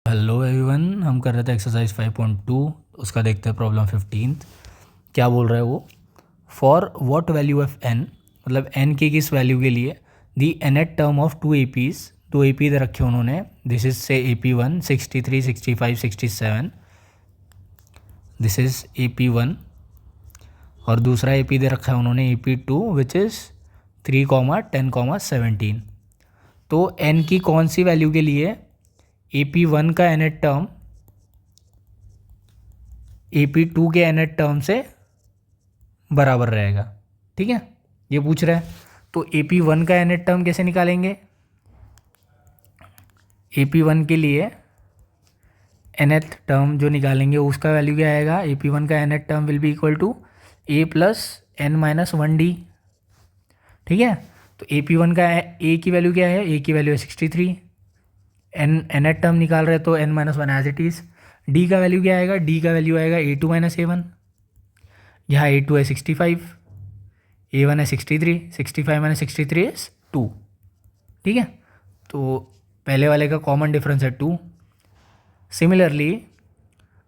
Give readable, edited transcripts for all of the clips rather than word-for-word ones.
Hello everyone, हम कर रहे थे एक्सरसाइज 5.2। उसका देखते हैं प्रॉब्लम 15। क्या बोल रहा है वो? For what value of n, मतलब एन की किस वैल्यू के लिए the nth term of two APs, दो एपी दे रखे उन्होंने। दिस इज से AP1 63 65 67, दिस इज AP1। और दूसरा एपी दे रखा है उन्होंने AP2 विच इज़ 3, 10, 17। तो एन की कौन सी वैल्यू के लिए AP1 का एनेट टर्म AP2 के एनेट टर्म से बराबर रहेगा? ठीक है, ये पूछ रहा है। तो AP1 का एनेट टर्म कैसे निकालेंगे? AP1 के लिए एनेथ टर्म जो निकालेंगे उसका वैल्यू क्या आएगा? AP1 का nth term will be equal to A plus n-1d। ठीक है, तो AP1 का A की वैल्यू क्या है? A की वैल्यू है 63। एनेट टर्म निकाल रहे तो n-1 as it is. D का वैल्यू क्या आएगा? D का वैल्यू आएगा A2 माइनस A1। यहाँ A2 है 65, A1 है 63, 65 माइनस 63 इज 2। ठीक है, तो पहले वाले का कॉमन डिफरेंस है 2। सिमिलरली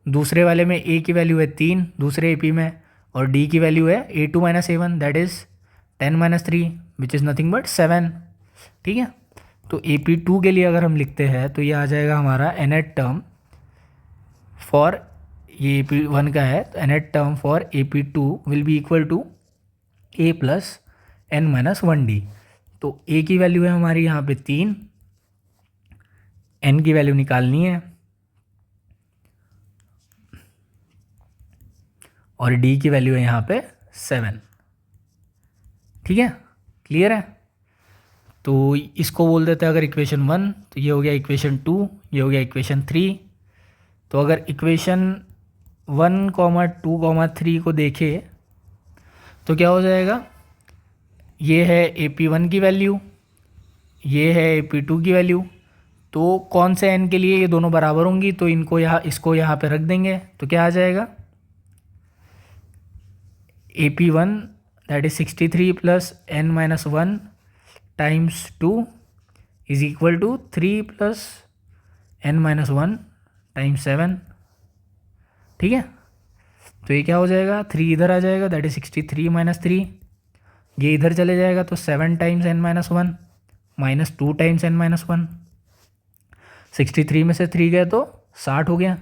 दूसरे वाले में A की वैल्यू है 3 दूसरे AP में, और D की वैल्यू है A2 minus A1, that is 10 minus 3 which is nothing but 7। ठीक है, तो AP2 के लिए अगर हम लिखते हैं तो ये आ जाएगा हमारा एनेट टर्म फॉर, ये AP1 का है, तो nth term for AP2 will be equal to A plus n-1d। तो A की वैल्यू है हमारी यहाँ पे 3, n की वैल्यू निकालनी है, और D की वैल्यू है यहाँ पे 7। ठीक है, क्लियर है? तो इसको बोल देते हैं अगर इक्वेशन 1, तो ये हो गया इक्वेशन 2, ये हो गया इक्वेशन 3। तो अगर इक्वेशन 1, 2, 3 को देखें तो क्या हो जाएगा? ये है AP1 की वैल्यू, ये है AP2 की वैल्यू। तो कौन से n के लिए ये दोनों बराबर होंगी, तो इनको यहाँ, इसको यहाँ पे रख देंगे, तो क्या आ जाएगा? AP1 that is 63 plus n-1 times 2 is equal to 3 plus n-1 times 7। ठीक है, तो ये क्या हो जाएगा? 3 इधर आ जाएगा, दैट इज 63 माइनस 3। ये इधर चले जाएगा तो 7 times n-1 minus 2 times n-1। 63 में से 3 गए तो 60 हो गया,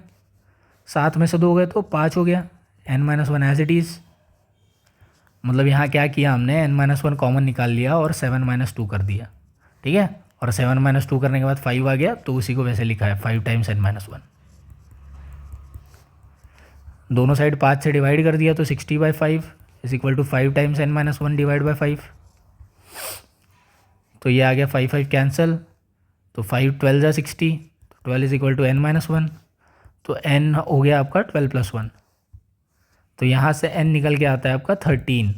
7 में से 2 गए तो 5 हो गया, n-1 एज इट इज़। मतलब यहाँ क्या किया हमने? n-1 कॉमन निकाल लिया और 7-2 कर दिया। ठीक है, और 7-2 करने के बाद 5 आ गया, तो उसी को वैसे लिखा है 5 टाइम्स n-1। दोनों साइड 5 से डिवाइड कर दिया तो 60/5 is equal to 5 times n-1 divide by 5। तो ये आ गया 5 5 कैंसिल, तो 5 12 जा 60, 12 इज इक्वल टू n-1। तो n हो गया आपका 12 प्लस 1, तो यहाँ से n निकल के आता है आपका 13।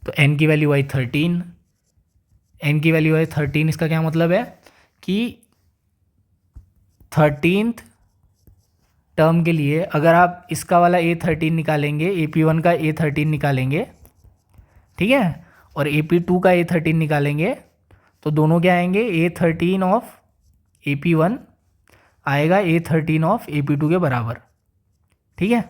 तो n की वैल्यू आई 13, n की वैल्यू आई 13। इसका क्या मतलब है कि 13th टर्म के लिए अगर आप इसका वाला A13 निकालेंगे, AP1 का A13 निकालेंगे, ठीक है, और AP2 का A13 निकालेंगे, तो दोनों क्या आएंगे? A13 ऑफ AP1 आएगा A13 ऑफ AP2 के बराबर। ठीक है,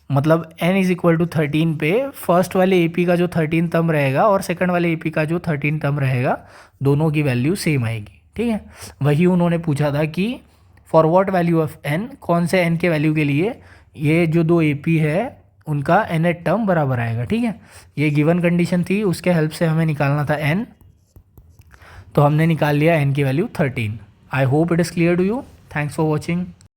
मतलब n इज इक्वल टू 13 पे फर्स्ट वाले AP का जो 13 टर्म रहेगा और सेकंड वाले AP का जो 13 टर्म रहेगा, दोनों की वैल्यू सेम आएगी। ठीक है, वही उन्होंने पूछा था कि for what value of n, कौन से n के वैल्यू के लिए ये जो दो AP है उनका एनेट टर्म बराबर आएगा। ठीक है, ये गिवन कंडीशन थी, उसके हेल्प से हमें निकालना था n, तो हमने निकाल लिया n की value 13। I hope it is clear to you. Thanks for watching.